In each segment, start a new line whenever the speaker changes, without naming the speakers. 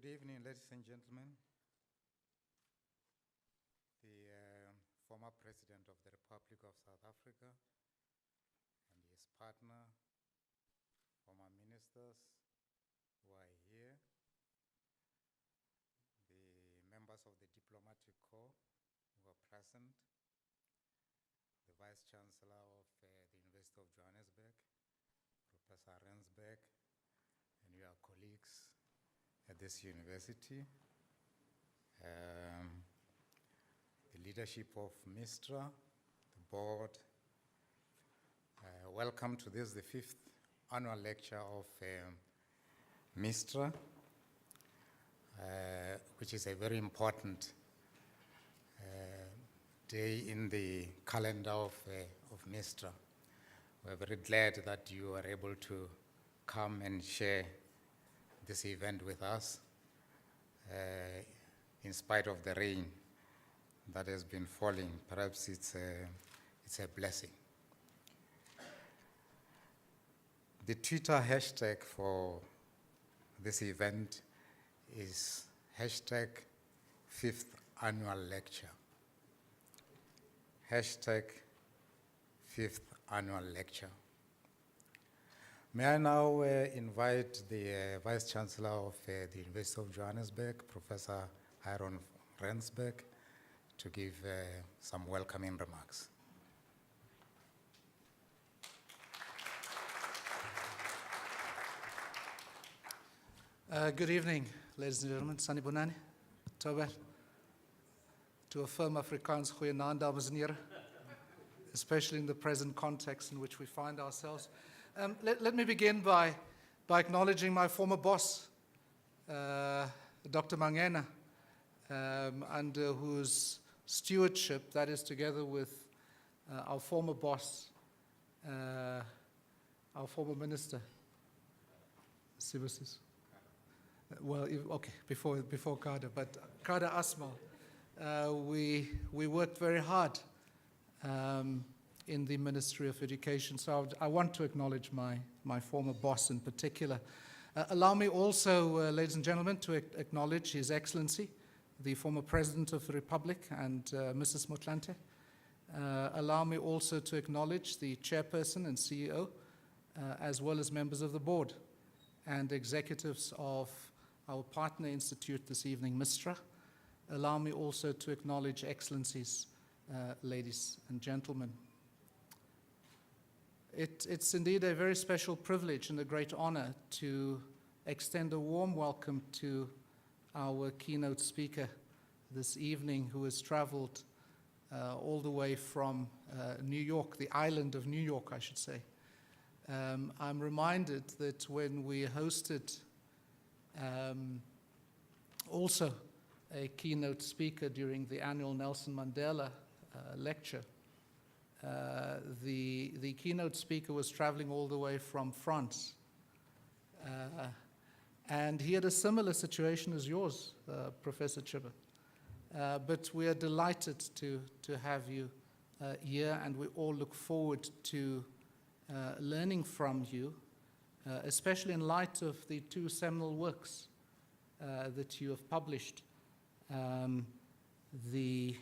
Good evening, ladies and gentlemen. The former President of the Republic of South Africa and his partner, former ministers who are here, the members of the Diplomatic Corps who are present, the Vice Chancellor of the University of Johannesburg, Professor Rensberg, and your colleagues at this university, the leadership of MISTRA, the board. Welcome to this, the 5th annual lecture of MISTRA, which is a very important day in the calendar of MISTRA. We're very glad that you are able to come and share this event with us, in spite of the rain that has been falling. Perhaps it's a blessing. The Twitter hashtag for this event is hashtag 5th annual lecture. Hashtag 5th annual lecture. May I now invite the Vice Chancellor of the University of Johannesburg, Professor Aaron Rensberg, to give some welcoming remarks.
Good evening, ladies and gentlemen. Sanibonani, Tober. To affirm Afrikaans, goeienaand, dames en heren, especially in the present context in which we find ourselves. Let me begin by acknowledging my former boss, Dr. Mangena, under whose stewardship, that is together with our former boss, our former minister, Sibasis. Well, okay, before Kada, but Kada Asmal, we worked very hard in the Ministry of Education. So I want to acknowledge my former boss in particular. Allow me also, ladies and gentlemen, to acknowledge His Excellency, the former President of the Republic, and Mrs. Motlanthe. Allow me also to acknowledge the Chairperson and CEO, as well as members of the board and executives of our partner institute this evening, MISTRA. Allow me also to acknowledge Excellencies, ladies and gentlemen. It's indeed a very special privilege and a great honor to extend a warm welcome to our keynote speaker this evening, who has traveled all the way from New York, the island of New York, I should say. I'm reminded that when we hosted also a keynote speaker during the annual Nelson Mandela lecture, the keynote speaker was traveling all the way from France. And he had a similar situation as yours, Professor Shiva. But we are delighted to have you here, and we all look forward to learning from you, especially in light of the two seminal works that you have published. The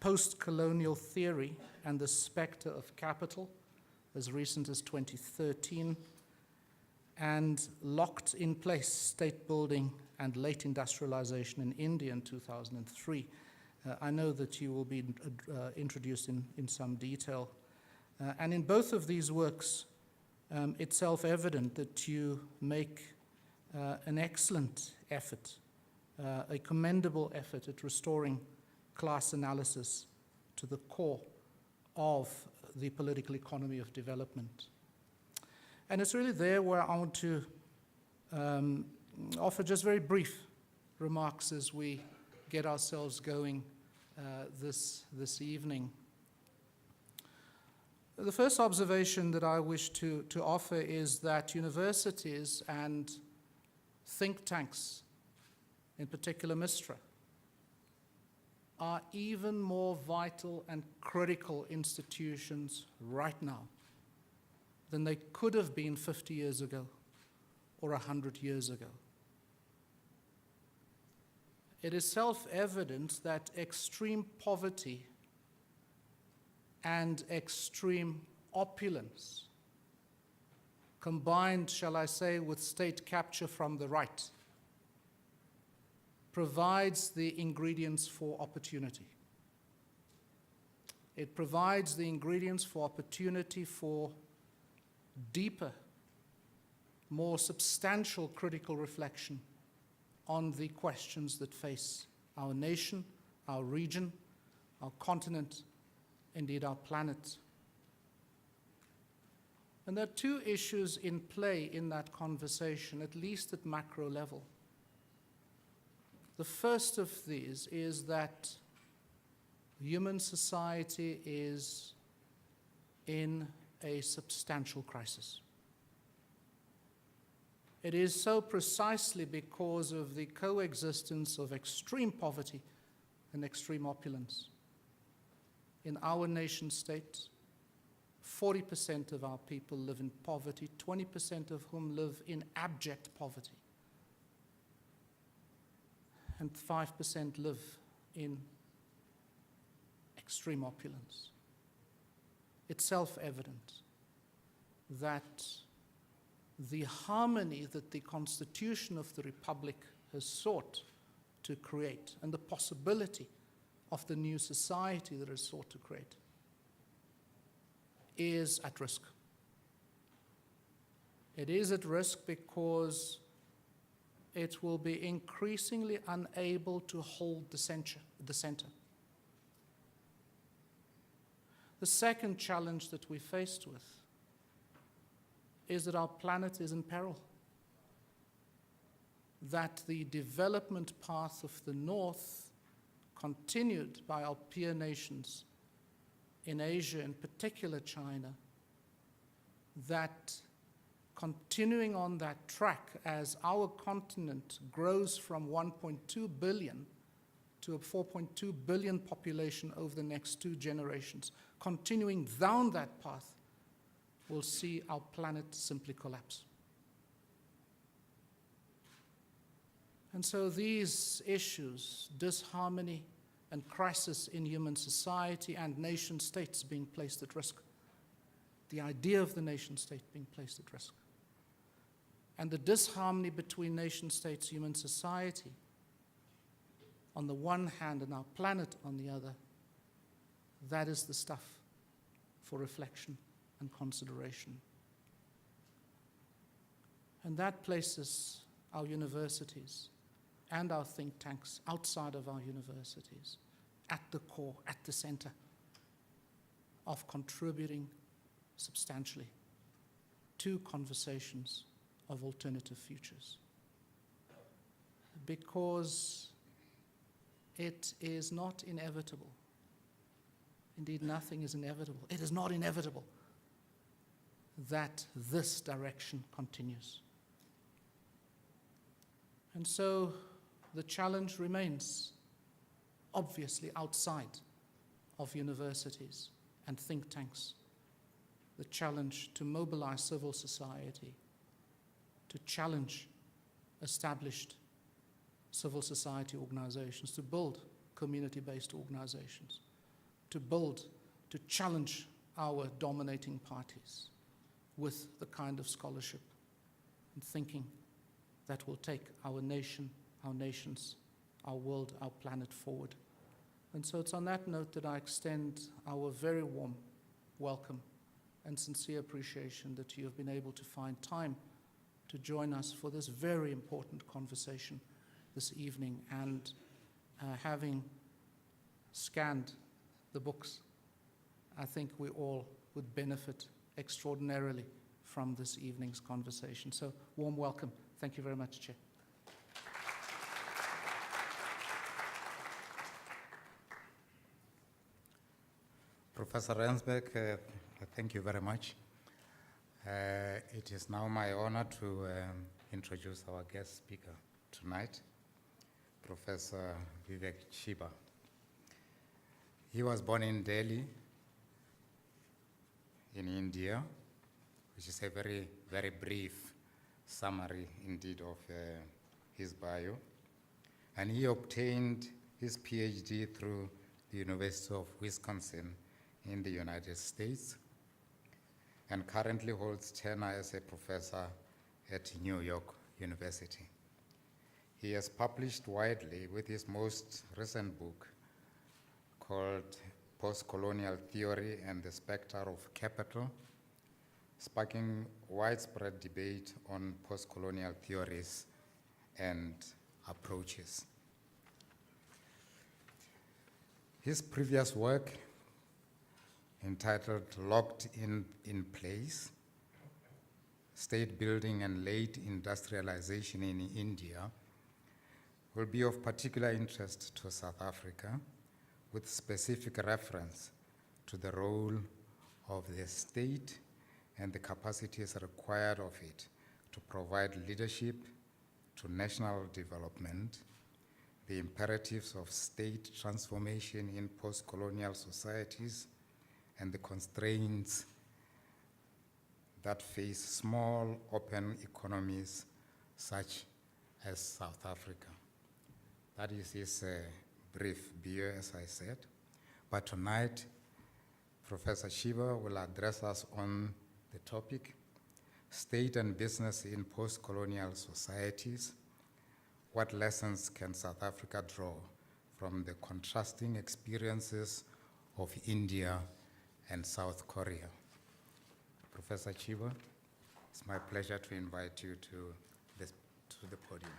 Post-Colonial Theory and the Spectre of Capital, as recent as 2013, and Locked in Place, State Building and Late Industrialization in India in 2003. I know that you will be introduced in some detail. And in both of these works, it's self-evident that you make an excellent effort, a commendable effort at restoring class analysis to the core of the political economy of development. And it's really there where I want to offer just very brief remarks as we get ourselves going this evening. The first observation that I wish to offer is that universities and think tanks, in particular MISTRA, are even more vital and critical institutions right now than they could have been 50 years ago or 100 years ago. It is self-evident that extreme poverty and extreme opulence, combined, shall I say, with state capture from the right, provides the ingredients for opportunity. It provides the ingredients for opportunity for deeper, more substantial critical reflection on the questions that face our nation, our region, our continent, indeed our planet. And there are two issues in play in that conversation, at least at macro level. The first of these is that human society is in a substantial crisis. It is so precisely because of the coexistence of extreme poverty and extreme opulence. In our nation state, 40% of our people live in poverty, 20% of whom live in abject poverty, and 5% live in extreme opulence. It's self-evident that the harmony that the Constitution of the Republic has sought to create and the possibility of the new society that it has sought to create is at risk. It is at risk because it will be increasingly unable to hold the center. The second challenge that we're faced with is that our planet is in peril, that the development path of the North, continued by our peer nations in Asia, in particular China, that continuing on that track as our continent grows from 1.2 billion to a 4.2 billion population over the next 2 generations, continuing down that path, will see our planet simply collapse. And so these issues, disharmony and crisis in human society and nation states being placed at risk, the idea of the nation state being placed at risk, and the disharmony between nation states, human society, on the one hand, and our planet on the other, that is the stuff for reflection and consideration. And that places our universities and our think tanks outside of our universities at the core, at the center of contributing substantially to conversations of alternative futures. Because it is not inevitable. Indeed, nothing is inevitable. It is not inevitable that this direction continues. And so the challenge remains, obviously, outside of universities and think tanks. The challenge to mobilize civil society, to challenge established civil society organizations, to build community-based organizations, to challenge our dominating parties with the kind of scholarship and thinking that will take our nation, our nations, our world, our planet forward. And so it's on that note that I extend our very warm welcome and sincere appreciation that you have been able to find time to join us for this very important conversation this evening. And having scanned the books, I think we all would benefit extraordinarily from this evening's conversation. So, warm welcome. Thank you very much, Chair.
Professor Rensbeck, thank you very much. It is now my honor to introduce our guest speaker tonight, Professor Shiva. He was born in Delhi, in India, which is a very, very brief summary indeed of his bio. and he obtained his PhD through the University of Wisconsin in the United States, and currently holds tenure as a professor at New York University. He has published widely, with his most recent book called Post-Colonial Theory and the Spectre of Capital, sparking widespread debate on post-colonial theories and approaches. His previous work, entitled Locked in Place, State Building and Late Industrialization in India, will be of particular interest to South Africa, with specific reference to the role of the state and the capacities required of it to provide leadership to national development, the imperatives of state transformation in post-colonial societies, and the constraints that face small, open economies such as South Africa. That is his brief bio, as I said. But tonight, Professor Shiva will address us on the topic, State and Business in Post-Colonial Societies. What lessons can South Africa draw from the contrasting experiences of India and South Korea? Professor Shiva, it's my pleasure to invite you to the podium.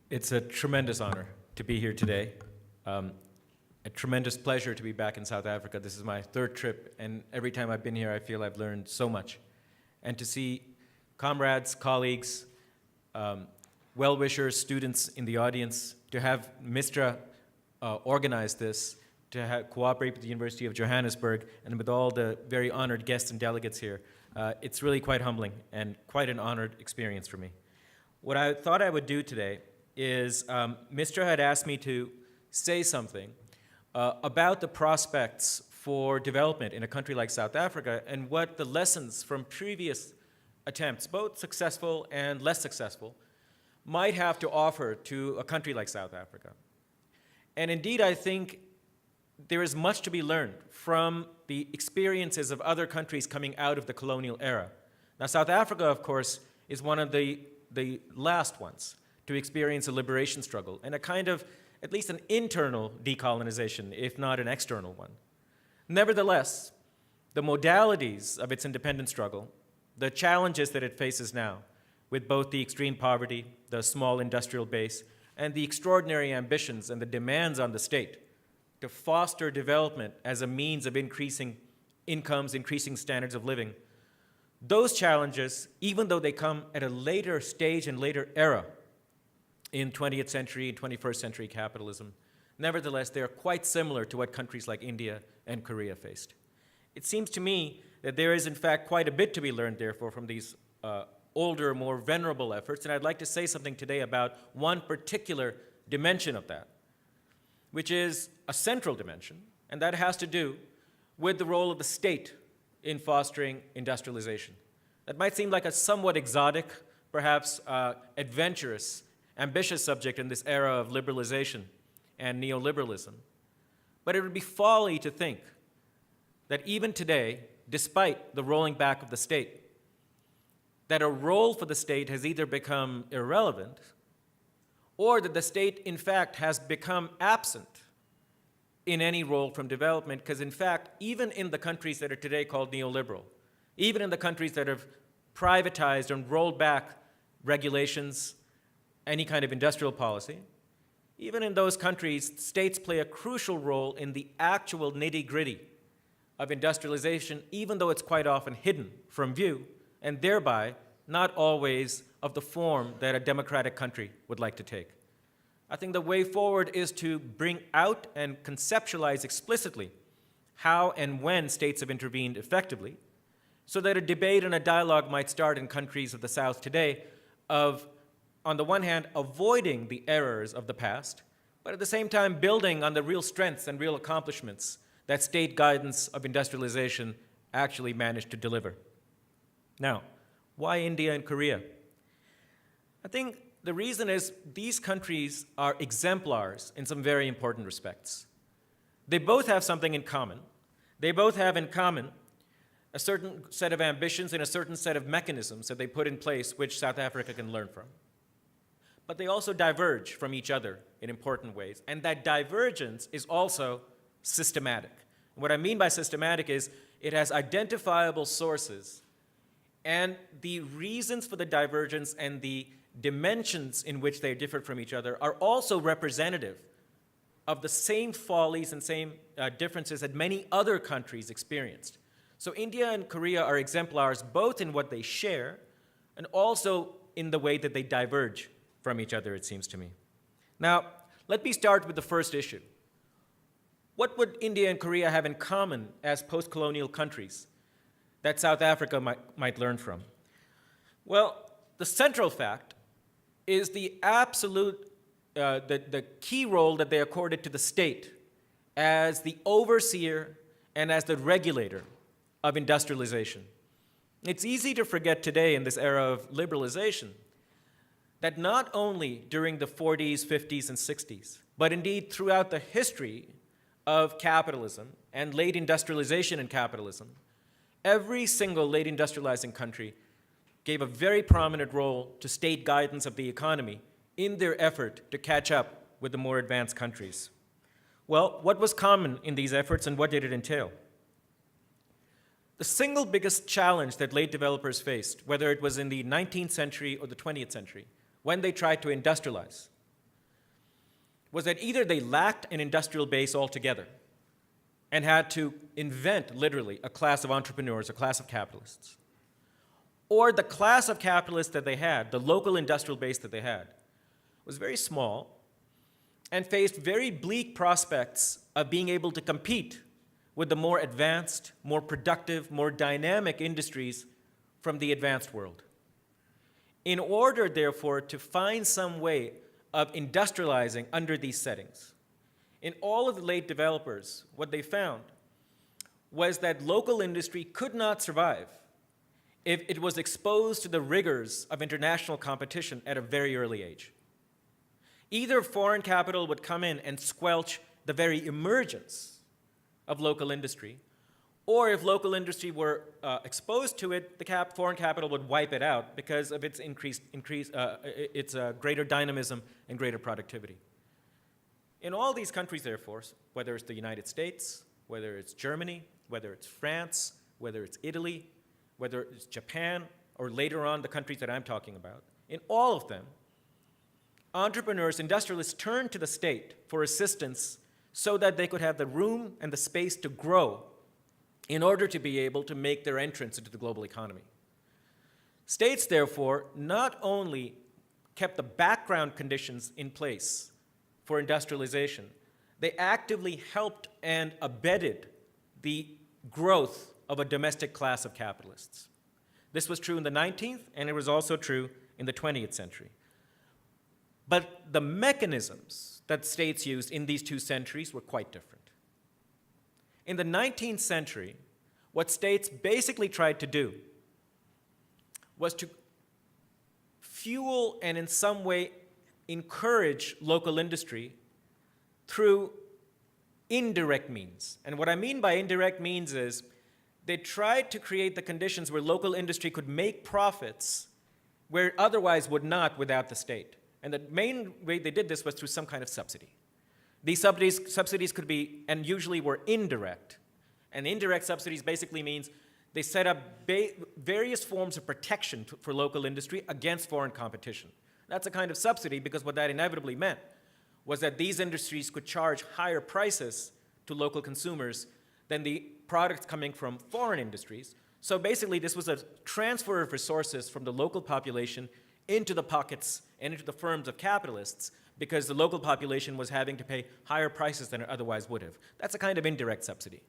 It's a tremendous honor to be here today. A tremendous pleasure to be back in South Africa. This is my third trip, and every time I've been here, I feel I've learned so much. And to see comrades, colleagues, well-wishers, students in the audience, to have MISTRA organize this, to cooperate with the University of Johannesburg, and with all the very honored guests and delegates here, it's really quite humbling and quite an honored experience for me. What I thought I would do today is MISTRA had asked me to say something about the prospects for development in a country like South Africa and what the lessons from previous attempts, both successful and less successful, might have to offer to a country like South Africa. And indeed, I think there is much to be learned from the experiences of other countries coming out of the colonial era. Now, South Africa, of course, is one of the last ones to experience a liberation struggle and a kind of, at least an internal decolonization, if not an external one. Nevertheless, the modalities of its independence struggle, the challenges that it faces now, with both the extreme poverty, the small industrial base, and the extraordinary ambitions and the demands on the state to foster development as a means of increasing incomes, increasing standards of living, those challenges, even though they come at a later stage and later era in 20th century and 21st century capitalism, nevertheless, they are quite similar to what countries like India and Korea faced. It seems to me that there is, in fact, quite a bit to be learned, therefore, from these older, more venerable efforts, and I'd like to say something today about one particular dimension of that, which is a central dimension, and that has to do with the role of the state in fostering industrialization. That might seem like a somewhat exotic, perhaps adventurous, ambitious subject in this era of liberalization and neoliberalism. But it would be folly to think that even today, despite the rolling back of the state, that a role for the state has either become irrelevant or that the state, in fact, has become absent in any role from development, because in fact, even in the countries that are today called neoliberal, even in the countries that have privatized and rolled back regulations, any kind of industrial policy, even in those countries, states play a crucial role in the actual nitty-gritty of industrialization, even though it's quite often hidden from view, and thereby not always of the form that a democratic country would like to take. I think the way forward is to bring out and conceptualize explicitly how and when states have intervened effectively, so that a debate and a dialogue might start in countries of the South today of, on the one hand, avoiding the errors of the past, but at the same time building on the real strengths and real accomplishments that state guidance of industrialization actually managed to deliver. Now, why India and Korea? I think the reason is these countries are exemplars in some very important respects. They both have something in common. They both have in common a certain set of ambitions and a certain set of mechanisms that they put in place which South Africa can learn from. But they also diverge from each other in important ways, and that divergence is also systematic. What I mean by systematic is it has identifiable sources, and the reasons for the divergence and the dimensions in which they differ from each other are also representative of the same follies and same differences that many other countries experienced. So India and Korea are exemplars both in what they share and also in the way that they diverge from each other, it seems to me. Now, let me start with the first issue. What would India and Korea have in common as post-colonial countries that South Africa might learn from? Well, the central fact is the absolute, the key role that they accorded to the state as the overseer and as the regulator of industrialization. It's easy to forget today in this era of liberalization that not only during the 40s, 50s, and 60s, but indeed throughout the history of capitalism and late industrialization in capitalism, every single late industrializing country gave a very prominent role to state guidance of the economy in their effort to catch up with the more advanced countries. Well, what was common in these efforts and what did it entail? The single biggest challenge that late developers faced, whether it was in the 19th century or the 20th century, when they tried to industrialize, was that either they lacked an industrial base altogether and had to invent, literally, a class of entrepreneurs, a class of capitalists, or the class of capitalists that they had, the local industrial base that they had, was very small and faced very bleak prospects of being able to compete with the more advanced, more productive, more dynamic industries from the advanced world. In order, therefore, to find some way of industrializing under these settings, in all of the late developers, what they found was that local industry could not survive if it was exposed to the rigors of international competition at a very early age. Either foreign capital would come in and squelch the very emergence of local industry, or if local industry were exposed to it, the foreign capital would wipe it out because of its its greater dynamism and greater productivity. In all these countries, therefore, whether it's the United States, whether it's Germany, whether it's France, whether it's Italy, whether it's Japan, or later on the countries that I'm talking about, in all of them, entrepreneurs, industrialists turned to the state for assistance so that they could have the room and the space to grow in order to be able to make their entrance into the global economy. States, therefore, not only kept the background conditions in place for industrialization, they actively helped and abetted the growth of a domestic class of capitalists. This was true in the 19th, and it was also true in the 20th century. But the mechanisms that states used in these two centuries were quite different. In the 19th century, what states basically tried to do was to fuel and in some way encourage local industry through indirect means. And what I mean by indirect means is they tried to create the conditions where local industry could make profits where it otherwise would not without the state. And the main way they did this was through some kind of subsidy. These subsidies could be, and usually were indirect. And indirect subsidies basically means they set up various forms of protection for local industry against foreign competition. That's a kind of subsidy because what that inevitably meant was that these industries could charge higher prices to local consumers than the products coming from foreign industries. So basically this was a transfer of resources from the local population into the pockets and into the firms of capitalists because the local population was having to pay higher prices than it otherwise would have. That's a kind of indirect subsidy.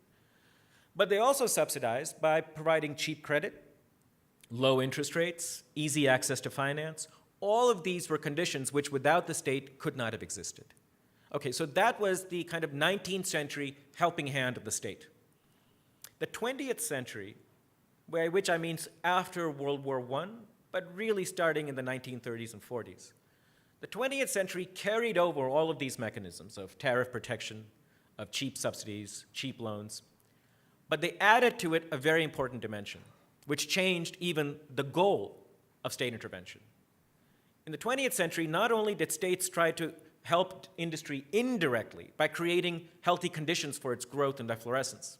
But they also subsidized by providing cheap credit, low interest rates, easy access to finance, All of these were conditions which without the state could not have existed. Okay, so that was the kind of 19th century helping hand of the state. The 20th century, by which I mean after World War I, but really starting in the 1930s and 40s, the 20th century carried over all of these mechanisms of tariff protection, of cheap subsidies, cheap loans, but they added to it a very important dimension, which changed even the goal of state intervention. In the 20th century, not only did states try to help industry indirectly by creating healthy conditions for its growth and efflorescence,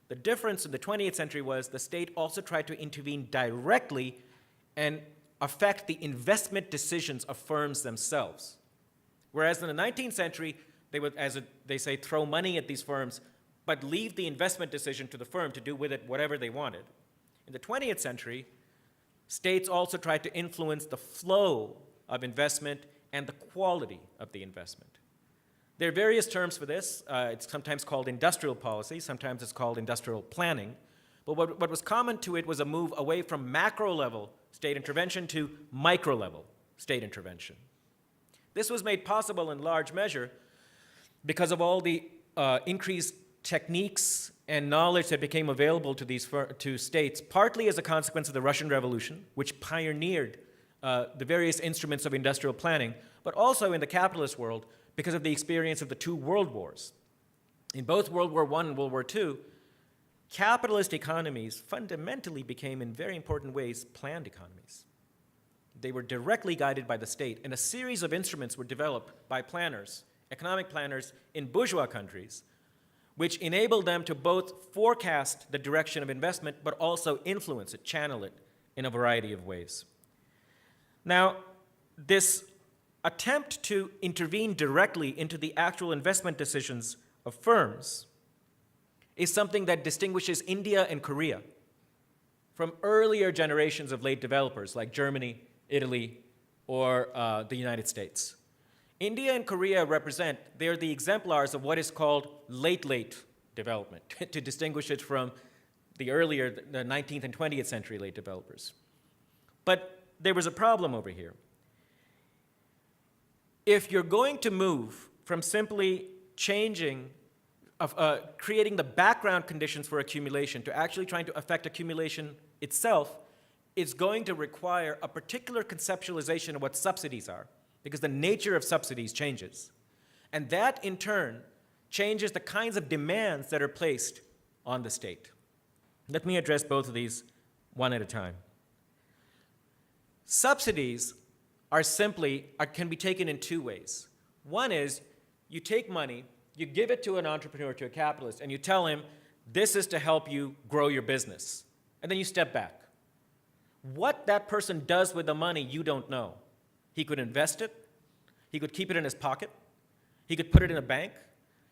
the difference in the 20th century was the state also tried to intervene directly and affect the investment decisions of firms themselves. Whereas in the 19th century, they would, as they say, throw money at these firms, but leave the investment decision to the firm to do with it whatever they wanted. In the 20th century, states also tried to influence the flow of investment and the quality of the investment. There are various terms for this. It's sometimes called industrial policy, sometimes it's called industrial planning. But what was common to it was a move away from macro-level state intervention to micro-level state intervention. This was made possible in large measure because of all the increased techniques and knowledge that became available to these to states, partly as a consequence of the Russian Revolution, which pioneered the various instruments of industrial planning, but also in the capitalist world because of the experience of the two world wars. In both World War I and World War II, capitalist economies fundamentally became, in very important ways, planned economies. They were directly guided by the state, and a series of instruments were developed by planners, economic planners in bourgeois countries, which enabled them to both forecast the direction of investment, but also influence it, channel it in a variety of ways. Now, this attempt to intervene directly into the actual investment decisions of firms is something that distinguishes India and Korea from earlier generations of late developers like Germany, Italy, or the United States. India and Korea they're the exemplars of what is called late development, to distinguish it from the 19th and 20th century late developers. But there was a problem over here. If you're going to move from simply creating the background conditions for accumulation to actually trying to affect accumulation itself, it's going to require a particular conceptualization of what subsidies are, because the nature of subsidies changes. And that, in turn, changes the kinds of demands that are placed on the state. Let me address both of these one at a time. Subsidies can be taken in two ways. One is you take money, you give it to an entrepreneur, to a capitalist, and you tell him, this is to help you grow your business. And then you step back. What that person does with the money, you don't know. He could invest it, he could keep it in his pocket, he could put it in a bank,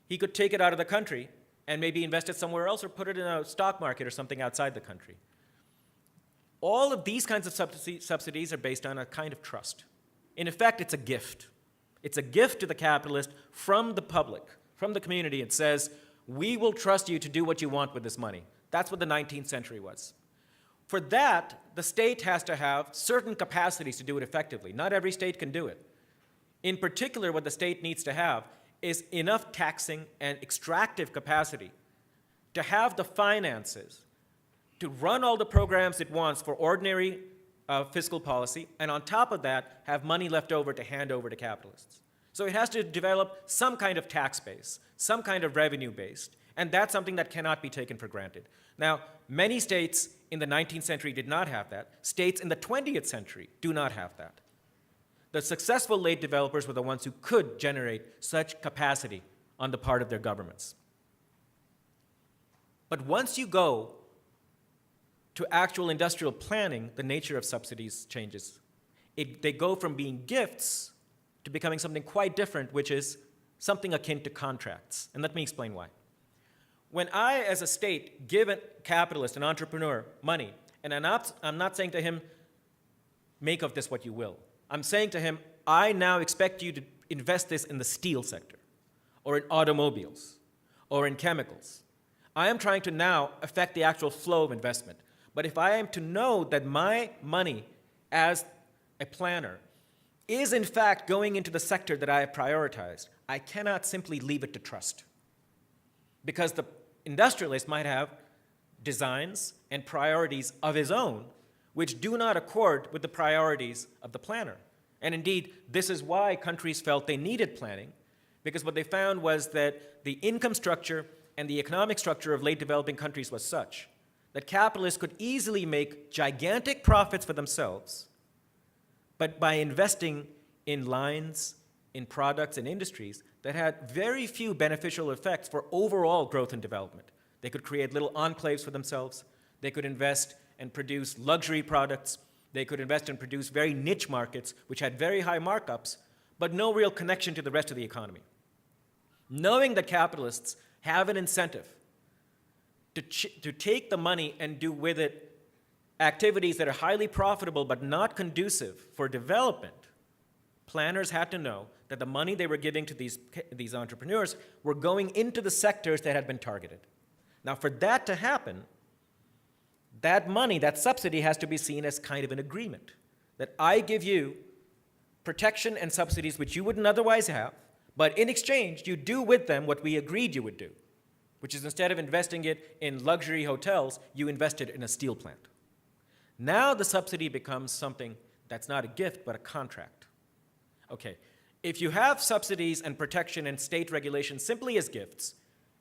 he could take it out of the country and maybe invest it somewhere else or put it in a stock market or something outside the country. All of these kinds of subsidies are based on a kind of trust. In effect, it's a gift. It's a gift to the capitalist from the public, from the community. It says, we will trust you to do what you want with this money. That's what the 19th century was. For that, the state has to have certain capacities to do it effectively. Not every state can do it. In particular, what the state needs to have is enough taxing and extractive capacity to have the finances to run all the programs it wants for ordinary fiscal policy, and on top of that, have money left over to hand over to capitalists. So it has to develop some kind of tax base, some kind of revenue base, and that's something that cannot be taken for granted. Now, many states in the 19th century did not have that. States in the 20th century do not have that. The successful late developers were the ones who could generate such capacity on the part of their governments. But once you go to actual industrial planning, the nature of subsidies changes. They go from being gifts to becoming something quite different, which is something akin to contracts. And let me explain why. When I, as a state, give a capitalist, an entrepreneur, money, and I'm not saying to him, make of this what you will. I'm saying to him, I now expect you to invest this in the steel sector, or in automobiles, or in chemicals. I am trying to now affect the actual flow of investment. But if I am to know that my money, as a planner, is in fact going into the sector that I have prioritized, I cannot simply leave it to trust. Because the industrialist might have designs and priorities of his own which do not accord with the priorities of the planner. And indeed, this is why countries felt they needed planning, because what they found was that the income structure and the economic structure of late developing countries was such that capitalists could easily make gigantic profits for themselves, but by investing in lines, in products, and industries that had very few beneficial effects for overall growth and development. They could create little enclaves for themselves. They could invest and produce luxury products. They could invest and produce very niche markets, which had very high markups, but no real connection to the rest of the economy. Knowing that capitalists have an incentive to take the money and do with it activities that are highly profitable but not conducive for development, planners had to know that the money they were giving to these entrepreneurs were going into the sectors that had been targeted. Now, for that to happen, that money, that subsidy, has to be seen as kind of an agreement, that I give you protection and subsidies which you wouldn't otherwise have, but in exchange, you do with them what we agreed you would do, which is instead of investing it in luxury hotels, you invested in a steel plant. Now the subsidy becomes something that's not a gift, but a contract. Okay, if you have subsidies and protection and state regulation simply as gifts,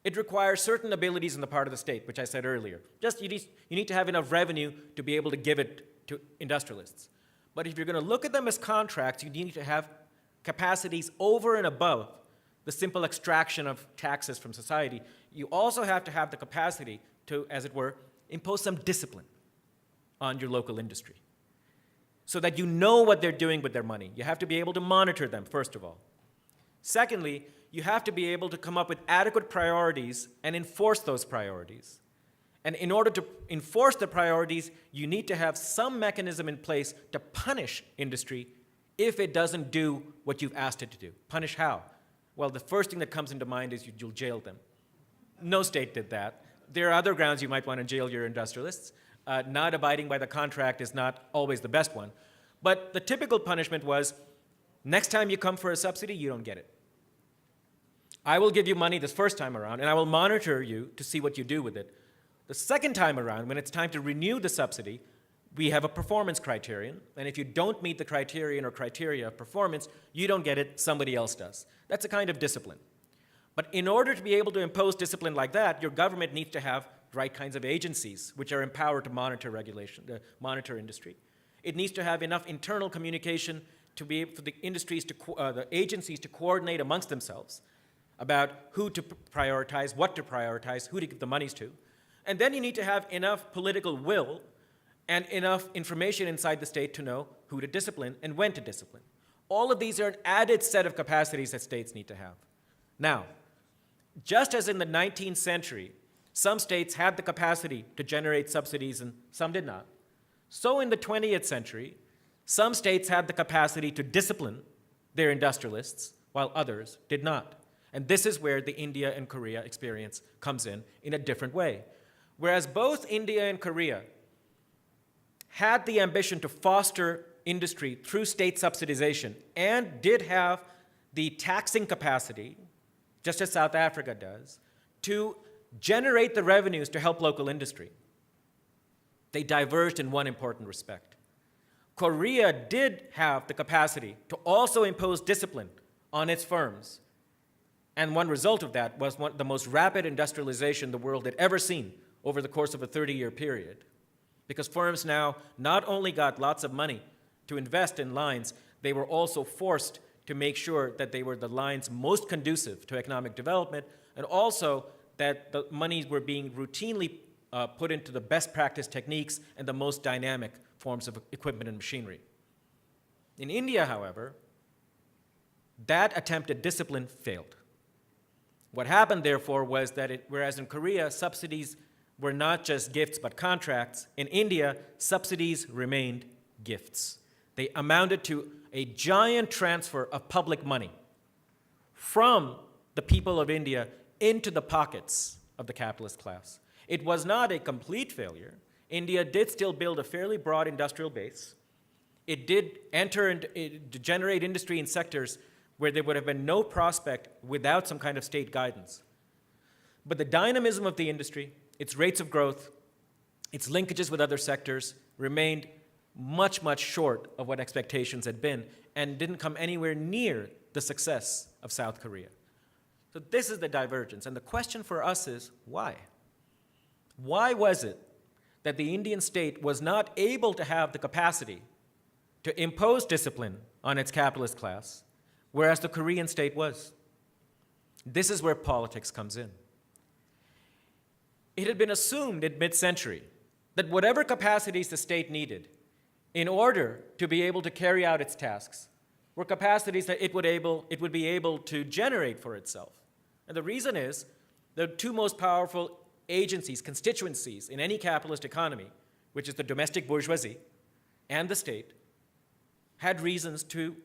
it requires certain abilities on the part of the state, which I said earlier. Just you need to have enough revenue to be able to give it to industrialists. But if you're going to look at them as contracts, you need to have capacities over and above the simple extraction of taxes from society. You also have to have the capacity to, as it were, impose some discipline on your local industry so that you know what they're doing with their money. You have to be able to monitor them, first of all. Secondly, you have to be able to come up with adequate priorities and enforce those priorities. And in order to enforce the priorities, you need to have some mechanism in place to punish industry if it doesn't do what you've asked it to do. Punish how? Well, the first thing that comes into mind is you'll jail them. No state did that. There are other grounds you might want to jail your industrialists. Not abiding by the contract is not always the best one. But the typical punishment was, next time you come for a subsidy, you don't get it. I will give you money this first time around, and I will monitor you to see what you do with it. The second time around, when it's time to renew the subsidy, we have a performance criterion, and if you don't meet the criterion or criteria of performance, you don't get it, somebody else does. That's a kind of discipline. But in order to be able to impose discipline like that, your government needs to have the right kinds of agencies which are empowered to monitor regulation, monitor industry. It needs to have enough internal communication to be able for the industries to the agencies to coordinate amongst themselves about who to prioritize, what to prioritize, who to give the monies to. And then you need to have enough political will and enough information inside the state to know who to discipline and when to discipline. All of these are an added set of capacities that states need to have. Now, just as in the 19th century, some states had the capacity to generate subsidies and some did not, so in the 20th century, some states had the capacity to discipline their industrialists while others did not. And this is where the India and Korea experience comes in a different way. Whereas both India and Korea had the ambition to foster industry through state subsidization and did have the taxing capacity, just as South Africa does, to generate the revenues to help local industry, they diverged in one important respect. Korea did have the capacity to also impose discipline on its firms. And one result of that was the most rapid industrialization the world had ever seen over the course of a 30-year period. Because firms now not only got lots of money to invest in lines, they were also forced to make sure that they were the lines most conducive to economic development, and also that the monies were being routinely put into the best practice techniques and the most dynamic forms of equipment and machinery. In India, however, that attempt at discipline failed. What happened, therefore, was that whereas in Korea, subsidies were not just gifts but contracts, in India, subsidies remained gifts. They amounted to a giant transfer of public money from the people of India into the pockets of the capitalist class. It was not a complete failure. India did still build a fairly broad industrial base. it did generate industry in sectors where there would have been no prospect without some kind of state guidance. But the dynamism of the industry, its rates of growth, its linkages with other sectors remained much, much short of what expectations had been and didn't come anywhere near the success of South Korea. So this is the divergence. And the question for us is, why? Why was it that the Indian state was not able to have the capacity to impose discipline on its capitalist class, whereas the Korean state was? This is where politics comes in. It had been assumed in mid-century that whatever capacities the state needed in order to be able to carry out its tasks were capacities that it would be able to generate for itself. And the reason is the two most powerful agencies, constituencies in any capitalist economy, which is the domestic bourgeoisie and the state, had reasons to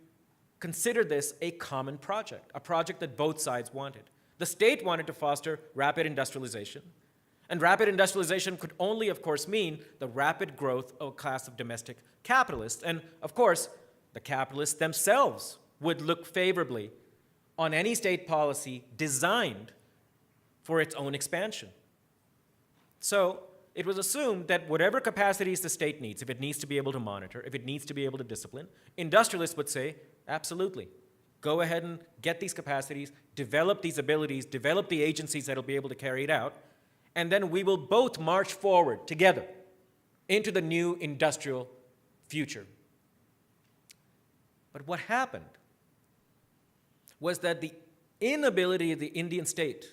consider this a common project, a project that both sides wanted. The state wanted to foster rapid industrialization, and rapid industrialization could only, of course, mean the rapid growth of a class of domestic capitalists. And, of course, the capitalists themselves would look favorably on any state policy designed for its own expansion. So it was assumed that whatever capacities the state needs, if it needs to be able to monitor, if it needs to be able to discipline, industrialists would say, absolutely. Go ahead and get these capacities, develop these abilities, develop the agencies that will be able to carry it out, and then we will both march forward together into the new industrial future. But what happened was that the inability of the Indian state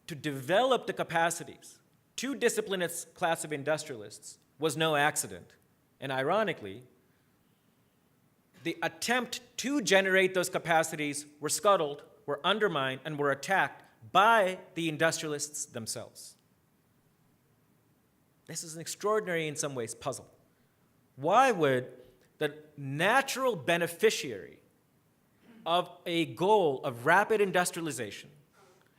to develop the capacities to discipline its class of industrialists was no accident. And ironically, the attempt to generate those capacities were scuttled, were undermined, and were attacked by the industrialists themselves. This is an extraordinary, in some ways, puzzle. Why would the natural beneficiary of a goal of rapid industrialization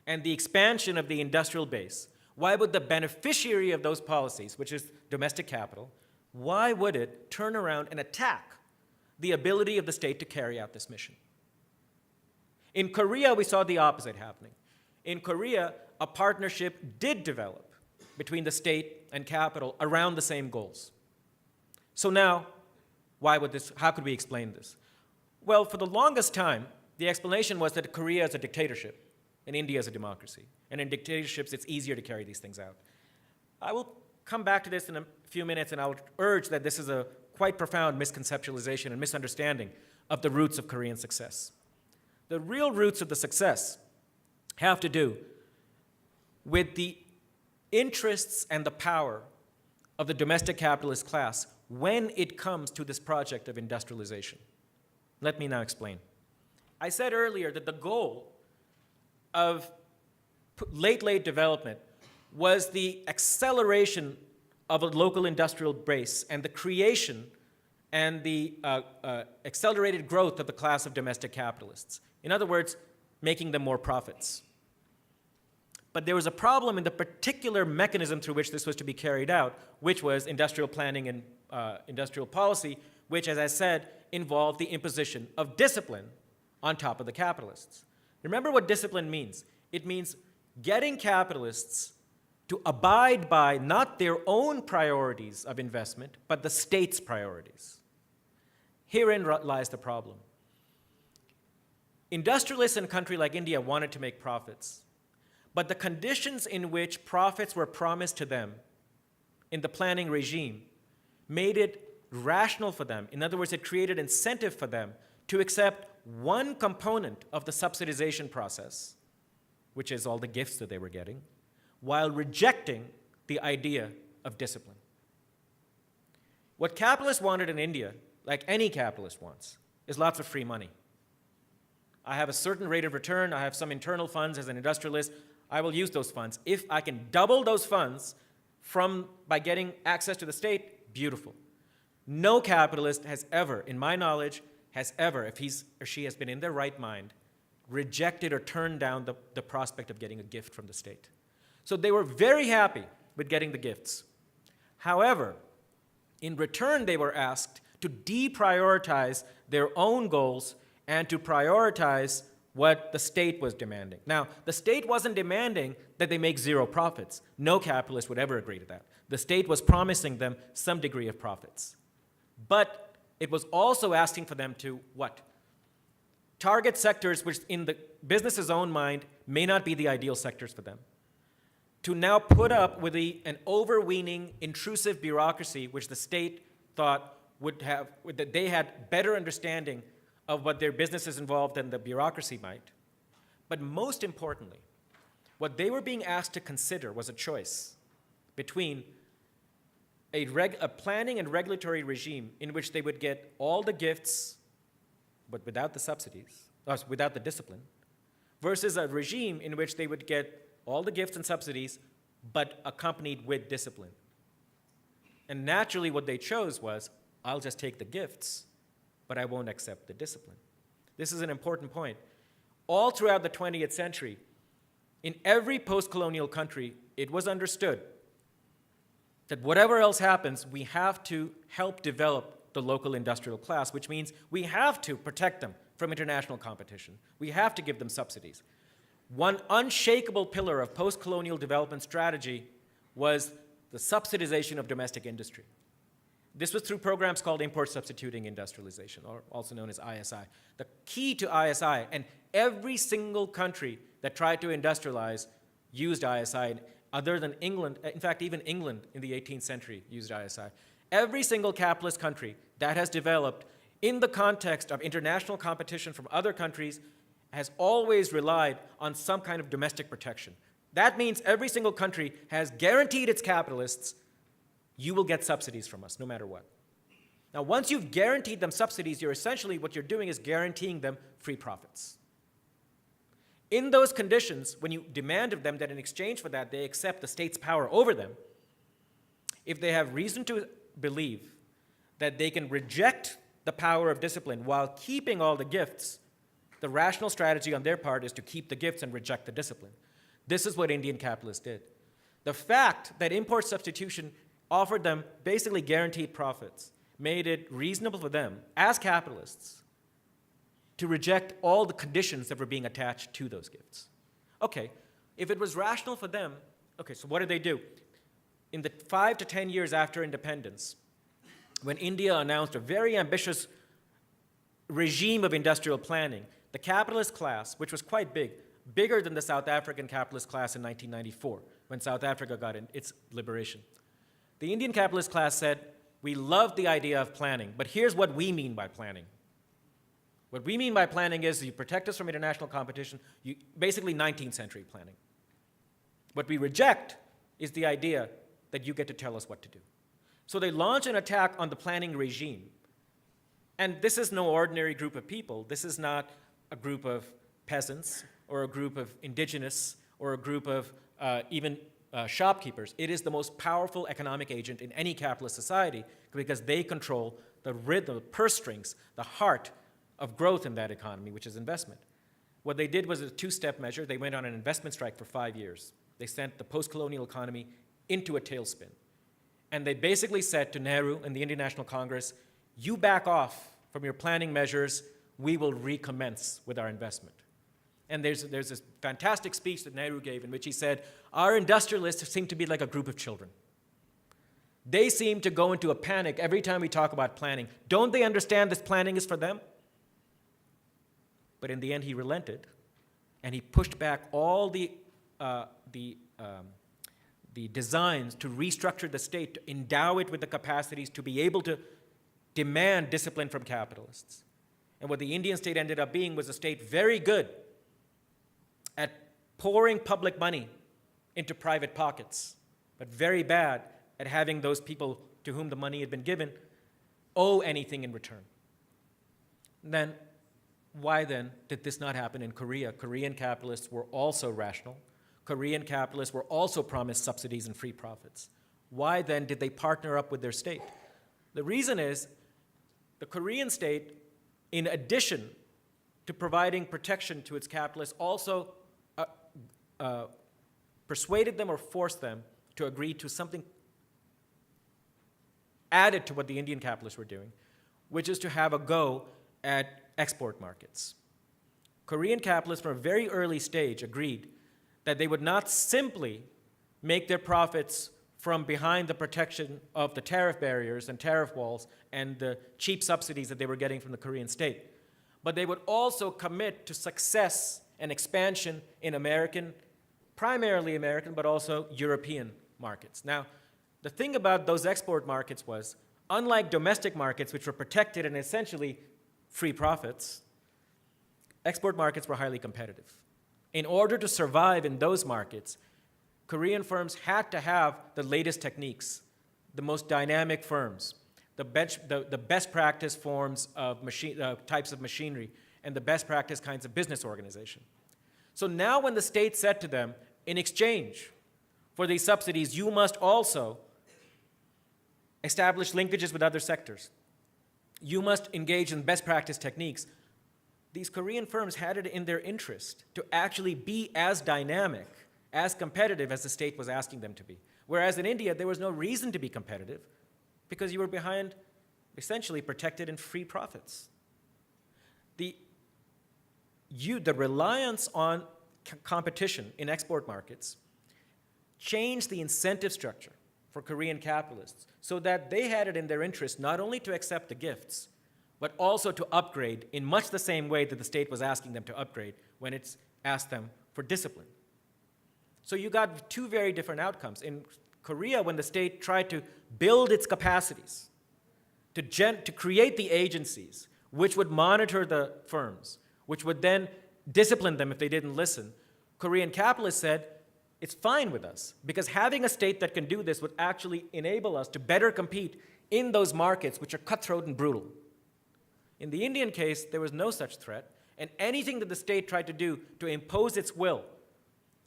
and the expansion of the industrial base, why would the beneficiary of those policies, which is domestic capital, why would it turn around and attack the ability of the state to carry out this mission? In Korea, we saw the opposite happening. In Korea, a partnership did develop between the state and capital around the same goals. So now, how could we explain this? Well, for the longest time, the explanation was that Korea is a dictatorship and India is a democracy. And in dictatorships, it's easier to carry these things out. I will come back to this in a few minutes, and I would urge that this is a quite profound misconceptualization and misunderstanding of the roots of Korean success. The real roots of the success have to do with the interests and the power of the domestic capitalist class when it comes to this project of industrialization. Let me now explain. I said earlier that the goal of late development was the acceleration of a local industrial base and the creation and the accelerated growth of the class of domestic capitalists. In other words, making them more profits. But there was a problem in the particular mechanism through which this was to be carried out, which was industrial planning and industrial policy, which, as I said, involved the imposition of discipline on top of the capitalists. Remember what discipline means. It means getting capitalists to abide by not their own priorities of investment, but the state's priorities. Herein lies the problem. Industrialists in a country like India wanted to make profits, but the conditions in which profits were promised to them in the planning regime made it rational for them. In other words, it created incentive for them to accept one component of the subsidization process, which is all the gifts that they were getting, while rejecting the idea of discipline. What capitalists wanted in India, like any capitalist wants, is lots of free money. I have a certain rate of return, I have some internal funds as an industrialist, I will use those funds. If I can double those funds by getting access to the state, beautiful. No capitalist has ever, in my knowledge, if he or she has been in their right mind, rejected or turned down the prospect of getting a gift from the state. So they were very happy with getting the gifts. However, in return, they were asked to deprioritize their own goals and to prioritize what the state was demanding. Now, the state wasn't demanding that they make zero profits. No capitalist would ever agree to that. The state was promising them some degree of profits. But it was also asking for them to what? Target sectors which in the business's own mind may not be the ideal sectors for them. To now put up with an overweening, intrusive bureaucracy which the state thought would have, that they had better understanding of what their businesses involved than the bureaucracy might. But most importantly, what they were being asked to consider was a choice between a planning and regulatory regime in which they would get all the gifts but without the subsidies, without the discipline, versus a regime in which they would get all the gifts and subsidies but accompanied with discipline. And naturally what they chose was, I'll just take the gifts, but I won't accept the discipline. This is an important point. All throughout the 20th century, in every post-colonial country, it was understood that whatever else happens, we have to help develop the local industrial class, which means we have to protect them from international competition. We have to give them subsidies. One unshakable pillar of post-colonial development strategy was the subsidization of domestic industry. This was through programs called import substituting industrialization, or also known as ISI. The key to ISI, and every single country that tried to industrialize used ISI, other than England, in fact, even England in the 18th century used ISI. Every single capitalist country that has developed in the context of international competition from other countries has always relied on some kind of domestic protection. That means every single country has guaranteed its capitalists, you will get subsidies from us, no matter what. Now, once you've guaranteed them subsidies, what you're doing is guaranteeing them free profits. In those conditions, when you demand of them that in exchange for that, they accept the state's power over them, if they have reason to believe that they can reject the power of discipline while keeping all the gifts, the rational strategy on their part is to keep the gifts and reject the discipline. This is what Indian capitalists did. The fact that import substitution offered them basically guaranteed profits made it reasonable for them, as capitalists, to reject all the conditions that were being attached to those gifts. Okay, if it was rational for them, okay, so what did they do? In the 5 to 10 years after independence, when India announced a very ambitious regime of industrial planning, the capitalist class, which was quite big, bigger than the South African capitalist class in 1994, when South Africa got its liberation. The Indian capitalist class said, we love the idea of planning, but here's what we mean by planning. What we mean by planning is you protect us from international competition, basically 19th century planning. What we reject is the idea that you get to tell us what to do. So they launch an attack on the planning regime. And this is no ordinary group of people. This is not a group of peasants or a group of indigenous or a group of even shopkeepers. It is the most powerful economic agent in any capitalist society because they control the rhythm, the purse strings, the heart of growth in that economy, which is investment. What they did was a two-step measure. They went on an investment strike for 5 years. They sent the post-colonial economy into a tailspin. And they basically said to Nehru and the Indian National Congress, you back off from your planning measures, we will recommence with our investment. And there's this fantastic speech that Nehru gave in which he said, our industrialists seem to be like a group of children. They seem to go into a panic every time we talk about planning. Don't they understand this planning is for them? But in the end, he relented, and he pushed back all the designs to restructure the state, to endow it with the capacities to be able to demand discipline from capitalists. And what the Indian state ended up being was a state very good at pouring public money into private pockets, but very bad at having those people to whom the money had been given owe anything in return. Then, why then did this not happen in Korea? Korean capitalists were also rational. Korean capitalists were also promised subsidies and free profits. Why then did they partner up with their state? The reason is the Korean state, in addition to providing protection to its capitalists, also persuaded them or forced them to agree to something added to what the Indian capitalists were doing, which is to have a go at export markets. Korean capitalists from a very early stage agreed that they would not simply make their profits from behind the protection of the tariff barriers and tariff walls and the cheap subsidies that they were getting from the Korean state, but they would also commit to success and expansion in American, primarily American, but also European markets. Now, the thing about those export markets was, unlike domestic markets, which were protected and essentially free profits, export markets were highly competitive. In order to survive in those markets, Korean firms had to have the latest techniques, the most dynamic firms, the best practice forms of types of machinery, and the best practice kinds of business organization. So now when the state said to them, in exchange for these subsidies, you must also establish linkages with other sectors. You must engage in best practice techniques. These Korean firms had it in their interest to actually be as dynamic, as competitive as the state was asking them to be. Whereas in India, there was no reason to be competitive because you were behind, essentially protected and free profits. The reliance on competition in export markets changed the incentive structure for Korean capitalists so that they had it in their interest not only to accept the gifts, but also to upgrade in much the same way that the state was asking them to upgrade when it's asked them for discipline. So you got two very different outcomes. In Korea, when the state tried to build its capacities, to create the agencies which would monitor the firms, which would then discipline them if they didn't listen, Korean capitalists said, it's fine with us, because having a state that can do this would actually enable us to better compete in those markets which are cutthroat and brutal. In the Indian case, there was no such threat, and anything that the state tried to do to impose its will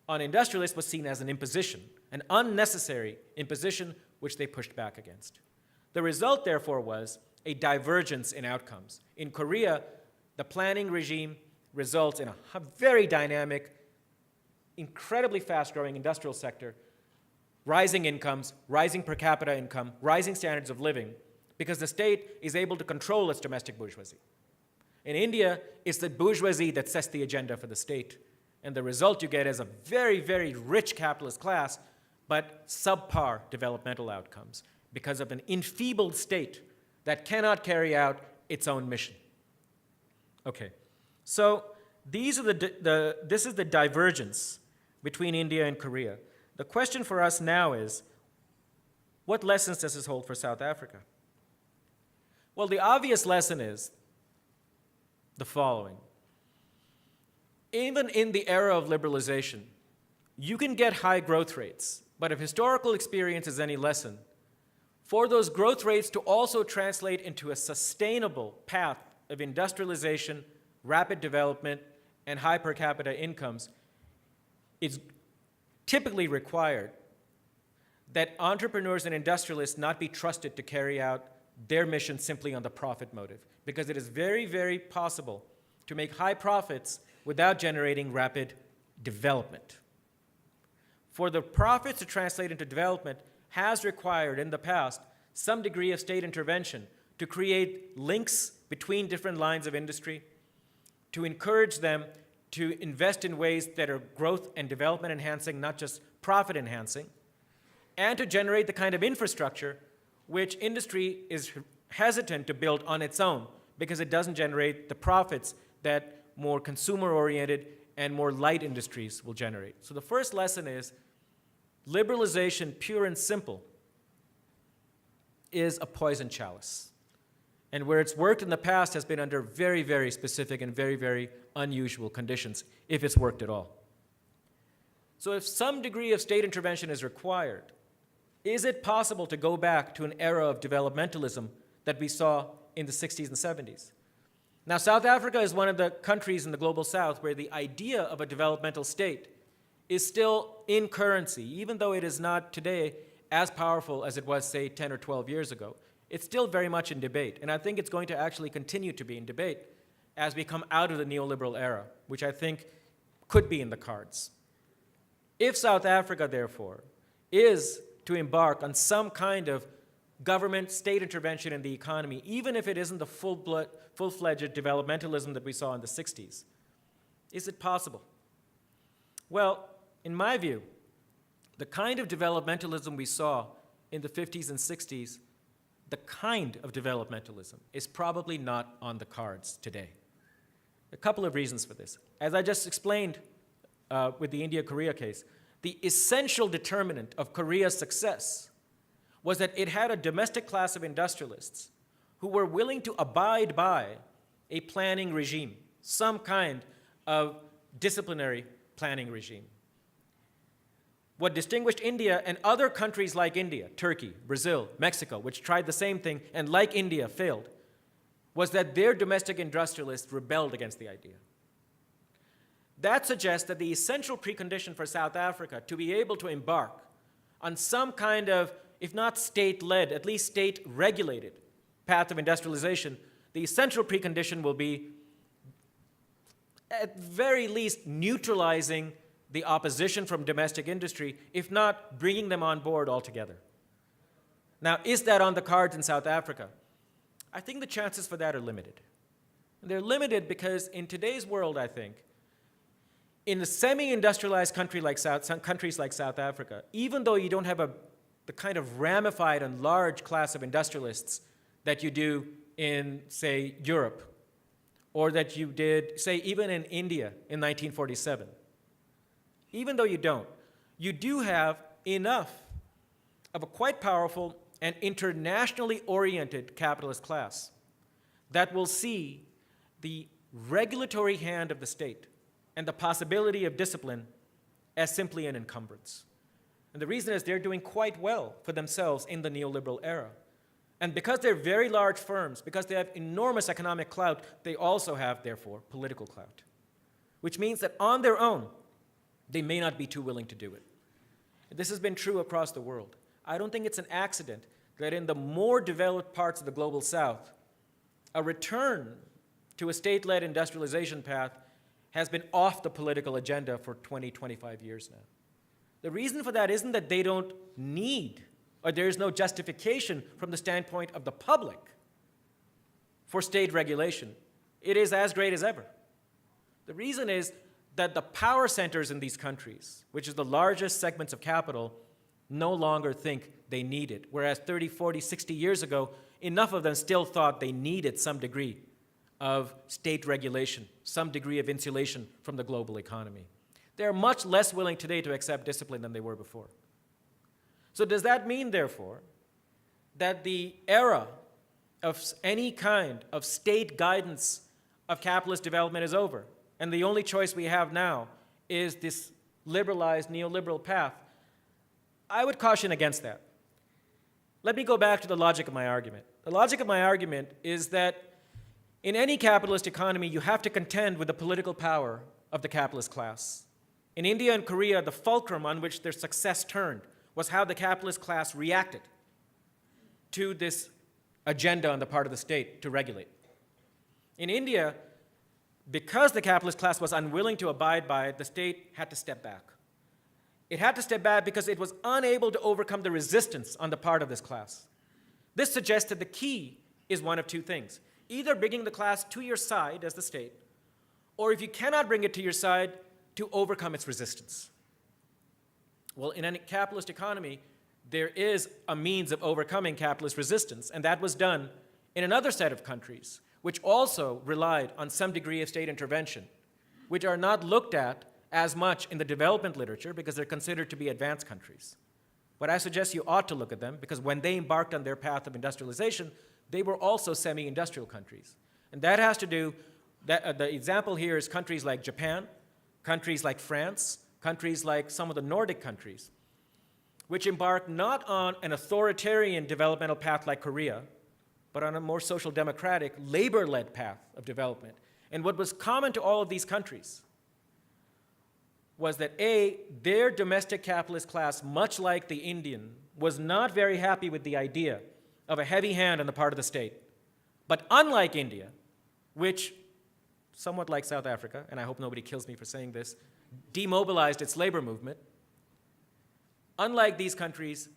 on industrialists was seen as an imposition, an unnecessary imposition which they pushed back against. The result, therefore, was a divergence in outcomes. In Korea, the planning regime results in a very dynamic, incredibly fast-growing industrial sector, rising incomes, rising per capita income, rising standards of living, because the state is able to control its domestic bourgeoisie. In India, it's the bourgeoisie that sets the agenda for the state, and the result you get is a very, very rich capitalist class, but subpar developmental outcomes because of an enfeebled state that cannot carry out its own mission. Okay, so this is the divergence between India and Korea. The question for us now is, what lessons does this hold for South Africa? Well, the obvious lesson is the following. Even in the era of liberalization, you can get high growth rates, but if historical experience is any lesson, for those growth rates to also translate into a sustainable path of industrialization, rapid development, and high per capita incomes, it's typically required that entrepreneurs and industrialists not be trusted to carry out their mission simply on the profit motive, because it is very, very possible to make high profits without generating rapid development. For the profits to translate into development has required in the past some degree of state intervention to create links between different lines of industry, to encourage them to invest in ways that are growth and development enhancing, not just profit enhancing, and to generate the kind of infrastructure which industry is hesitant to build on its own because it doesn't generate the profits that more consumer-oriented and more light industries will generate. So the first lesson is liberalization, pure and simple, is a poison chalice. And where it's worked in the past has been under very, very specific and very, very unusual conditions, if it's worked at all. So if some degree of state intervention is required, is it possible to go back to an era of developmentalism that we saw in the 60s and 70s? Now, South Africa is one of the countries in the global south where the idea of a developmental state is still in currency, even though it is not today as powerful as it was, say, 10 or 12 years ago. It's still very much in debate, and I think it's going to actually continue to be in debate as we come out of the neoliberal era, which I think could be in the cards. If South Africa, therefore, is to embark on some kind of government, state intervention in the economy, even if it isn't the full-fledged developmentalism that we saw in the 60s? Is it possible? Well, in my view, the kind of developmentalism we saw in the 50s and 60s, the kind of developmentalism is probably not on the cards today. A couple of reasons for this. As I just explained with the India-Korea case, the essential determinant of Korea's success was that it had a domestic class of industrialists who were willing to abide by a planning regime, some kind of disciplinary planning regime. What distinguished India and other countries like India, Turkey, Brazil, Mexico, which tried the same thing and like India failed, was that their domestic industrialists rebelled against the idea. That suggests that the essential precondition for South Africa to be able to embark on some kind of, if not state-led, at least state-regulated path of industrialization, the essential precondition will be, at very least, neutralizing the opposition from domestic industry, if not bringing them on board altogether. Now, is that on the cards in South Africa? I think the chances for that are limited. They're limited because in today's world, I think, in a semi-industrialized countries like South Africa, even though you don't have the kind of ramified and large class of industrialists that you do in, say, Europe, or that you did, say, even in India in 1947, even though you don't, you do have enough of a quite powerful and internationally oriented capitalist class that will see the regulatory hand of the state and the possibility of discipline as simply an encumbrance. And the reason is they're doing quite well for themselves in the neoliberal era. And because they're very large firms, because they have enormous economic clout, they also have, therefore, political clout, which means that on their own, they may not be too willing to do it. This has been true across the world. I don't think it's an accident that in the more developed parts of the global south, a return to a state-led industrialization path has been off the political agenda for 20, 25 years now. The reason for that isn't that they don't need, or there is no justification from the standpoint of the public for state regulation. It is as great as ever. The reason is that the power centers in these countries, which is the largest segments of capital, no longer think they need it. Whereas 30, 40, 60 years ago, enough of them still thought they needed some degree of state regulation, some degree of insulation from the global economy. They're much less willing today to accept discipline than they were before. So does that mean, therefore, that the era of any kind of state guidance of capitalist development is over, and the only choice we have now is this liberalized neoliberal path? I would caution against that. Let me go back to the logic of my argument. The logic of my argument is that in any capitalist economy, you have to contend with the political power of the capitalist class. In India and Korea, the fulcrum on which their success turned was how the capitalist class reacted to this agenda on the part of the state to regulate. In India, because the capitalist class was unwilling to abide by it, the state had to step back. It had to step back because it was unable to overcome the resistance on the part of this class. This suggests that the key is one of two things: either bringing the class to your side as the state, or if you cannot bring it to your side, to overcome its resistance. Well, in any capitalist economy, there is a means of overcoming capitalist resistance, and that was done in another set of countries, which also relied on some degree of state intervention, which are not looked at as much in the development literature because they're considered to be advanced countries. But I suggest you ought to look at them because when they embarked on their path of industrialization, they were also semi-industrial countries. And that has to do, the example here is countries like Japan, countries like France, countries like some of the Nordic countries, which embarked not on an authoritarian developmental path like Korea, but on a more social democratic, labor-led path of development. And what was common to all of these countries was that A, their domestic capitalist class, much like the Indian, was not very happy with the idea of a heavy hand on the part of the state. But unlike India, which, somewhat like South Africa, and I hope nobody kills me for saying this, demobilized its labor movement, unlike these countries,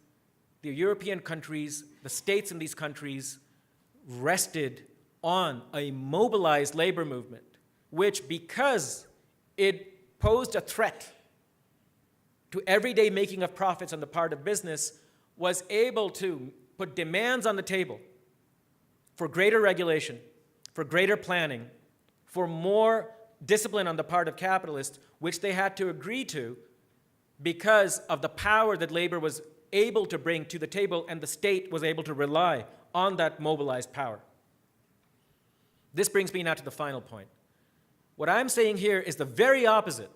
the European countries, the states in these countries rested on a mobilized labor movement, which, because it posed a threat to everyday making of profits on the part of business, was able to put demands on the table for greater regulation, for greater planning, for more discipline on the part of capitalists, which they had to agree to because of the power that labor was able to bring to the table, and the state was able to rely on that mobilized power. This brings me now to the final point. What I'm saying here is the very opposite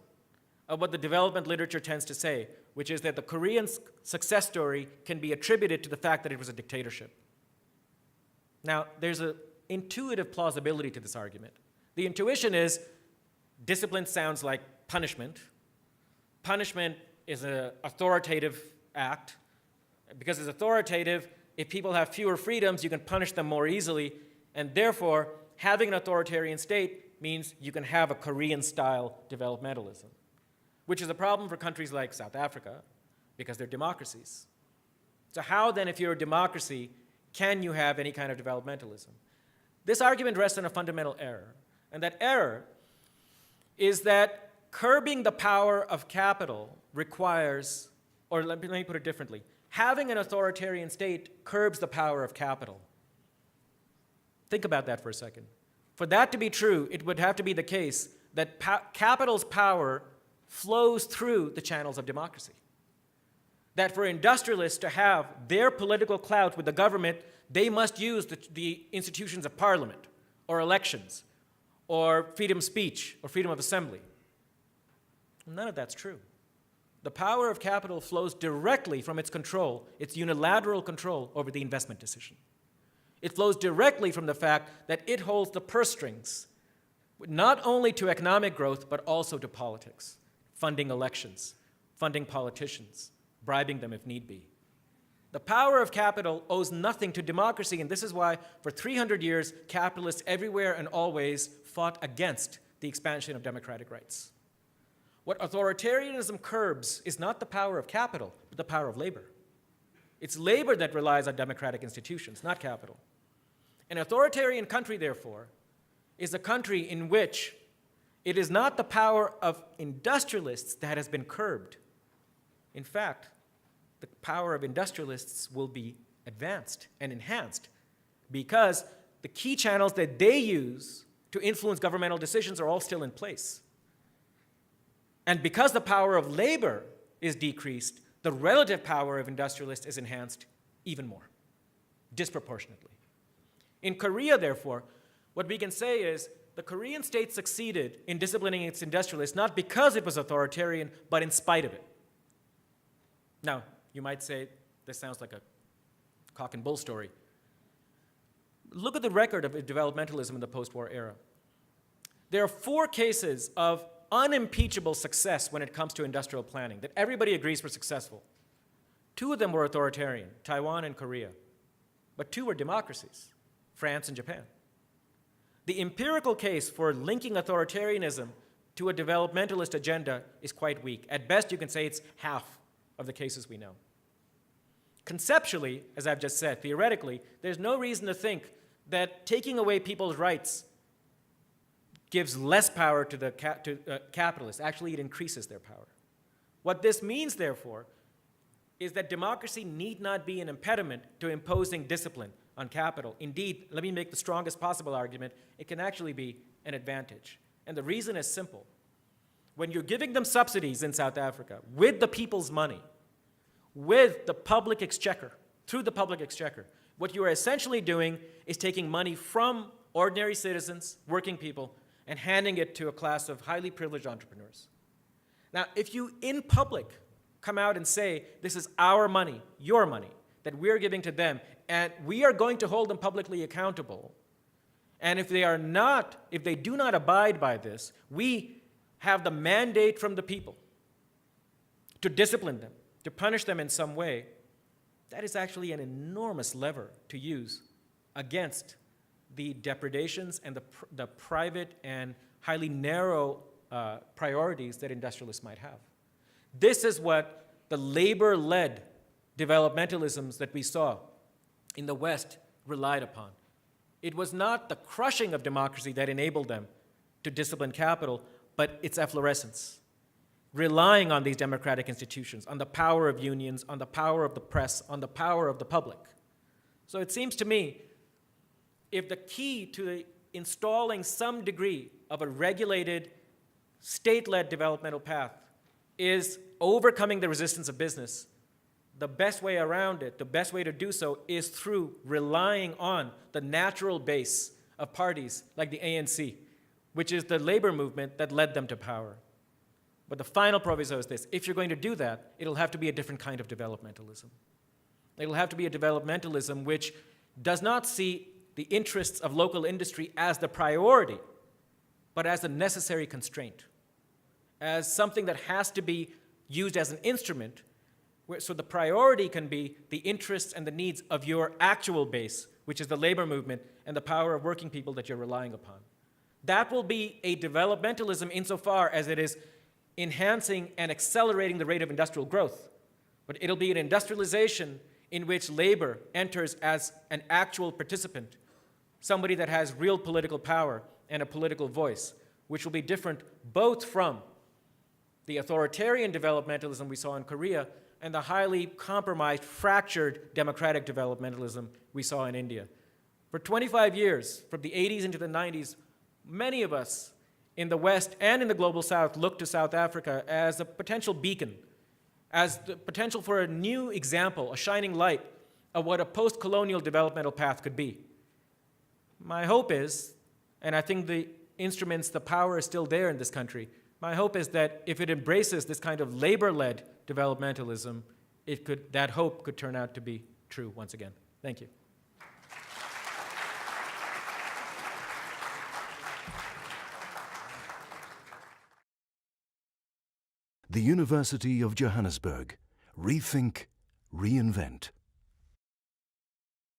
of what the development literature tends to say, which is that the Korean success story can be attributed to the fact that it was a dictatorship. Now, there's an intuitive plausibility to this argument. The intuition is discipline sounds like punishment. Punishment is an authoritative act. Because it's authoritative, if people have fewer freedoms, you can punish them more easily, and therefore, having an authoritarian state means you can have a Korean-style developmentalism, which is a problem for countries like South Africa because they're democracies. So how then, if you're a democracy, can you have any kind of developmentalism? This argument rests on a fundamental error, and that error is that curbing the power of capital requires, or let me put it differently, having an authoritarian state curbs the power of capital. Think about that for a second. For that to be true, it would have to be the case that capital's power flows through the channels of democracy. That for industrialists to have their political clout with the government, they must use the institutions of parliament, or elections, or freedom of speech, or freedom of assembly. None of that's true. The power of capital flows directly from its control, its unilateral control over the investment decision. It flows directly from the fact that it holds the purse strings, not only to economic growth, but also to politics, funding elections, funding politicians, bribing them if need be. The power of capital owes nothing to democracy, and this is why for 300 years, capitalists everywhere and always fought against the expansion of democratic rights. What authoritarianism curbs is not the power of capital, but the power of labor. It's labor that relies on democratic institutions, not capital. An authoritarian country, therefore, is a country in which it is not the power of industrialists that has been curbed. In fact, the power of industrialists will be advanced and enhanced because the key channels that they use to influence governmental decisions are all still in place. And because the power of labor is decreased, the relative power of industrialists is enhanced even more, disproportionately. In Korea, therefore, what we can say is the Korean state succeeded in disciplining its industrialists not because it was authoritarian, but in spite of it. Now, you might say, this sounds like a cock and bull story. Look at the record of developmentalism in the post-war era. There are 4 cases of unimpeachable success when it comes to industrial planning that everybody agrees were successful. 2 of them were authoritarian, Taiwan and Korea, but 2 were democracies, France and Japan. The empirical case for linking authoritarianism to a developmentalist agenda is quite weak. At best, you can say it's half of the cases we know. Conceptually, as I've just said, theoretically, there's no reason to think that taking away people's rights gives less power to the capitalists. Actually, it increases their power. What this means, therefore, is that democracy need not be an impediment to imposing discipline on capital. Indeed, let me make the strongest possible argument, it can actually be an advantage. And the reason is simple. When you're giving them subsidies in South Africa with the people's money, with the public exchequer, through the public exchequer, what you are essentially doing is taking money from ordinary citizens, working people, and handing it to a class of highly privileged entrepreneurs. Now, if you in public come out and say, this is our money, your money, that we're giving to them, and we are going to hold them publicly accountable, and if they do not abide by this, we have the mandate from the people to discipline them, to punish them in some way, that is actually an enormous lever to use against the depredations and the private and highly narrow priorities that industrialists might have. This is what the labor-led developmentalisms that we saw in the West relied upon. It was not the crushing of democracy that enabled them to discipline capital, but its efflorescence, relying on these democratic institutions, on the power of unions, on the power of the press, on the power of the public. So it seems to me, if the key to installing some degree of a regulated, state-led developmental path is overcoming the resistance of business, the best way around it, the best way to do so is through relying on the natural base of parties like the ANC, which is the labor movement that led them to power. But the final proviso is this: if you're going to do that, it'll have to be a different kind of developmentalism. It'll have to be a developmentalism which does not see the interests of local industry as the priority, but as a necessary constraint, as something that has to be used as an instrument, so the priority can be the interests and the needs of your actual base, which is the labor movement and the power of working people that you're relying upon. That will be a developmentalism insofar as it is enhancing and accelerating the rate of industrial growth. But it'll be an industrialization in which labor enters as an actual participant, somebody that has real political power and a political voice, which will be different both from the authoritarian developmentalism we saw in Korea and the highly compromised, fractured democratic developmentalism we saw in India. For 25 years, from the 80s into the 90s, many of us in the West and in the global South looked to South Africa as a potential beacon, as the potential for a new example, a shining light of what a post-colonial developmental path could be. My hope is, and I think the instruments, the power is still there in this country, my hope is that if it embraces this kind of labor-led developmentalism, that hope could turn out to be true once again. Thank you.
The University of Johannesburg. Rethink, reinvent.